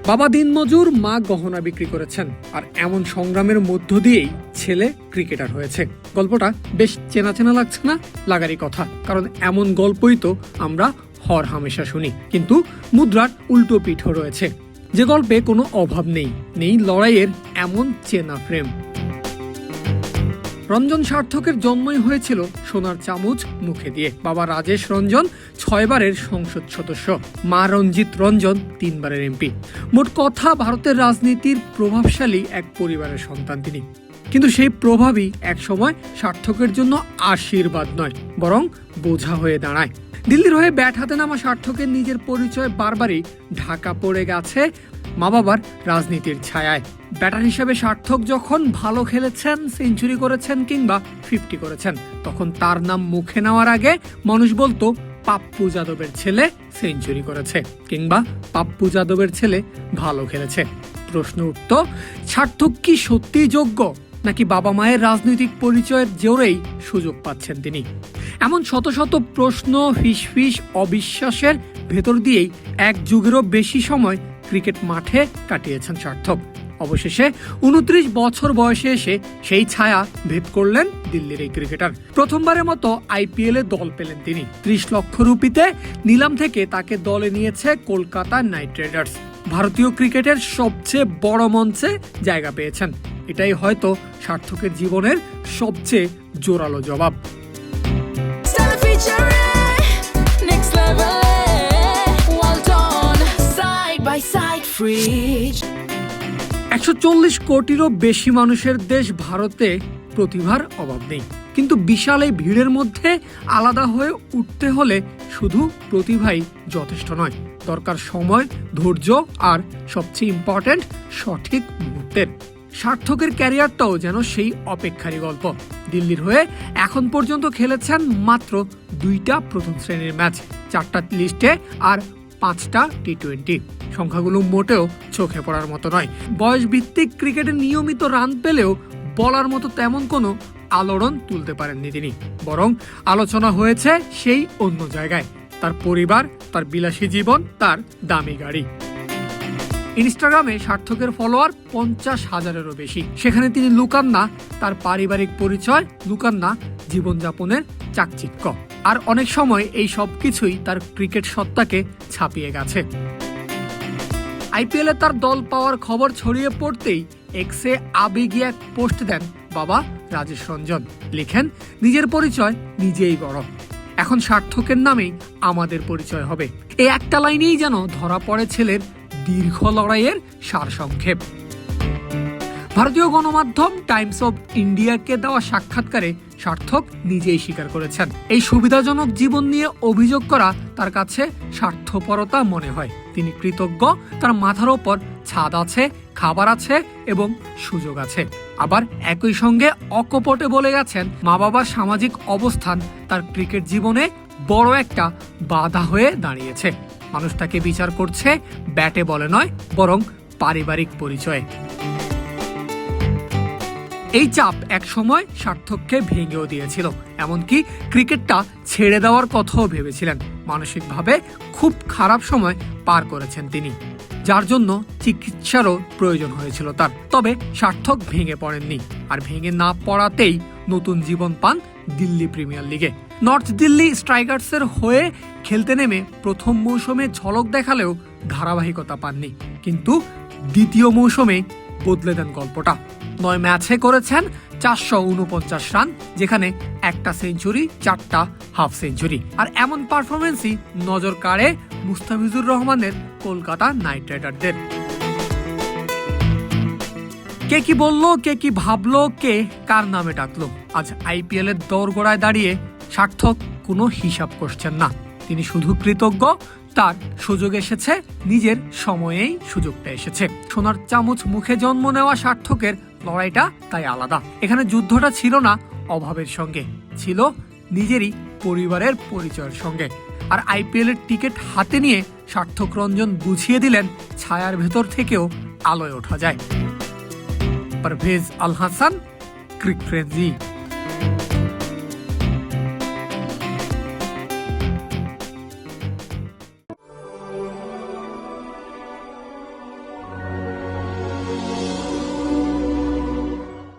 বাবা দিনমজুর, মা গহনা বিক্রি করেছেন, আর এমন সংগ্রামের মধ্য দিয়েই ছেলে ক্রিকেটার হয়েছে। গল্পটা বেশ চেনা চেনা লাগছে না? লাগারই কথা, কারণ এমন গল্পই তো আমরা হর হামেশা শুনি। কিন্তু মুদ্রার উল্টো পিঠও রয়েছে, যে গল্পে কোনো অভাব নেই লড়াইয়ের এমন চেনা ফ্রেম। রঞ্জন সার্থকের জন্মই হয়েছিল সোনার চামচ মুখে দিয়ে। বাবা রাজেশ রঞ্জন 6 বারের সংসদ সদস্য, মা রঞ্জিত রঞ্জন 3 বারের এমপি। মোট কথা ভারতের রাজনীতির প্রভাবশালী এক পরিবারের সন্তান তিনি। কিন্তু সেই প্রভাবই একসময় সার্থকের জন্য আশীর্বাদ নয়, বরং বোঝা হয়ে দাঁড়ায়। দিল্লির হয়ে ব্যাট হাতে নামা সার্থকের নিজের পরিচয় বারবারই ঢাকা পড়ে গেছে মা বাবার রাজনীতির ছায়ায়। ব্যাটার হিসেবে সার্থক যখন ভালো খেলেছেন, সেঞ্চুরি করেছেন কিংবা 50 করেছেন, তখন তার নাম মুখে নেওয়ার আগে মানুষ বলতো পাপ্পু যাদবের ছেলে সেঞ্চুরি করেছে কিংবা পাপ্পু যাদবের ছেলে ভালো খেলেছে। প্রশ্ন উঠত, সার্থক কি সত্যিই যোগ্য, নাকি বাবা মায়ের রাজনৈতিক পরিচয়ের জোরেই সুযোগ পাচ্ছেন তিনি? এমন শত শত প্রশ্ন, ফিসফিস, অবিশ্বাসের ভেতর দিয়েই এক যুগেরও বেশি সময় ক্রিকেট মাঠে কাটিয়েছেন সার্থক। অবশেষে 29 বছর বয়সে এসে সেই ছায়া ভেদ করলেন দিল্লির এই ক্রিকেটার। প্রথমবারের মতো IPL এ দল পেলেন তিনি। 30 লক্ষ রুপিতে নিলাম থেকে তাকে দলে নিয়েছে কলকাতা নাইট রাইডার্স। ভারতীয় ক্রিকেটের সবচেয়ে বড় মঞ্চে জায়গা পেয়েছেন। এটাই হয়তো সার্থকের জীবনের সবচেয়ে জোরালো জবাব। 140 কোটিরও বেশি মানুষের দেশ ভারতে প্রতিভার অভাব নেই, কিন্তু বিশাল এই ভিড়ের মধ্যে আলাদা হয়ে উঠতে হলে শুধু প্রতিভাই যথেষ্ট নয়, দরকার সময়, ধৈর্য আর সবচেয়ে ইম্পর্টেন্ট সঠিক মুহূর্তের। সার্থকের ক্যারিয়ারটাও যেন সেই অপেক্ষারই গল্প। দিল্লির হয়ে এখন পর্যন্ত খেলেছেন মাত্র 2টা প্রথম শ্রেণীর ম্যাচ, 4টা লিস্টে আর 5টা T20। সংখ্যাগুলো মোটেও চোখে পড়ার মতো নয়। বয়স ভিত্তিক ক্রিকেটে নিয়মিত রান পেলেও বলার মতো তেমন কোনো আলোড়ন তুলতে পারেননি তিনি, বরং আলোচনা হয়েছে সেই অন্য জায়গায়, তার পরিবার, তার বিলাসী জীবন, তার দামি গাড়ি। ইনস্টাগ্রামে সার্থকের ফলোয়ার 50,000-এরও বেশি। সেখানে তিনি লুকান না তার পারিবারিক পরিচয়, লুকান না জীবনযাপনের চাকচিক্য। আর অনেক সময় এই সব কিছুই তার ক্রিকেট সত্তাকে ছাপিয়ে গেছে। IPL এ তার দল পাওয়ার খবর ছড়িয়ে পড়তেই এক্সে আবেগী এক পোস্ট দেন বাবা রাজেশ রঞ্জন। লিখেন, নিজের পরিচয় নিজেই গড়, এখন সার্থকের নামেই আমাদের পরিচয় হবে। এই একটা লাইনেই যেন ধরা পড়ে ছেলের দীর্ঘ লড়াইয়ের সারসংক্ষেপ। ভারতীয় গণমাধ্যম টাইমস অফ ইন্ডিয়াকে দেওয়া সাক্ষাৎকারে সার্থক নিজেই স্বীকার করেছেন, এই সুবিধাজনক জীবন নিয়ে অভিযোগ করা তার কাছে স্বার্থপরতা মনে হয়। তিনি কৃতজ্ঞ, তার মাথার ওপর ছাদ আছে, খাবার আছে এবং সুযোগ আছে। আবার একই সঙ্গে অকপটে বলে গেছেন, মা বাবার সামাজিক অবস্থান তার ক্রিকেট জীবনে বড় একটা বাধা হয়ে দাঁড়িয়েছে। মানুষ তাকে বিচার করছে ব্যাটে বলে নয়, বরং পারিবারিক পরিচয়ে। এই চাপ এক সময় সার্থককে ভেঙেও দিয়েছিল, এমনকি ক্রিকেটটা ছেড়ে দেওয়ার কথাও ভেবেছিলেন। মানসিকভাবে খুব খারাপ সময় পার করেছেন তিনি, যার জন্য চিকিৎসারও প্রয়োজন হয়েছিল তার। তবে সার্থক ভেঙে পড়েননি, আর ভেঙে না পড়াতেই নতুন জীবন পান দিল্লি প্রিমিয়ার লিগে। নর্থ দিল্লি স্ট্রাইকার্সের হয়ে খেলতে নেমে প্রথম মৌসুমে ঝলক দেখালেও ধারাবাহিকতা পাননি, কিন্তু দ্বিতীয় মৌসুমে বদলে দেন গল্পটা। 9 ম্যাচে করেছেন 449 রান, যেখানে 1টা সেঞ্চুরি, 4টা হাফ সেঞ্চুরি। আর এমন পারফরমেন্সই নজর কাড়ে মুস্তাফিজুর রহমানের কলকাতা নাইট রাইডারদের। কে কি বললো, কে কি ভাবলো, কে কার নামে ডাকলো, আজ IPL এর দোরগোড়ায় দাঁড়িয়ে সার্থক কোনো হিসাব করছেন না। তিনি শুধু কৃতজ্ঞ, তার সুযোগ এসেছে, নিজের সময়েই সুযোগটা এসেছে। সোনার চামচ মুখে জন্ম নেওয়া সার্থকের লড়াইটা তাই আলাদা। এখানে যুদ্ধটা ছিল না অভাবের সঙ্গে, ছিল নিজেরই পরিবারের পরিচয়ের সঙ্গে। আর IPL এর টিকিট হাতে নিয়ে সার্থক রঞ্জন বুঝিয়ে দিলেন, ছায়ার ভেতর থেকেও আলোয় ওঠা যায়। পারভেজ আল হাসান, ক্রিক ফ্রেন্ডজি।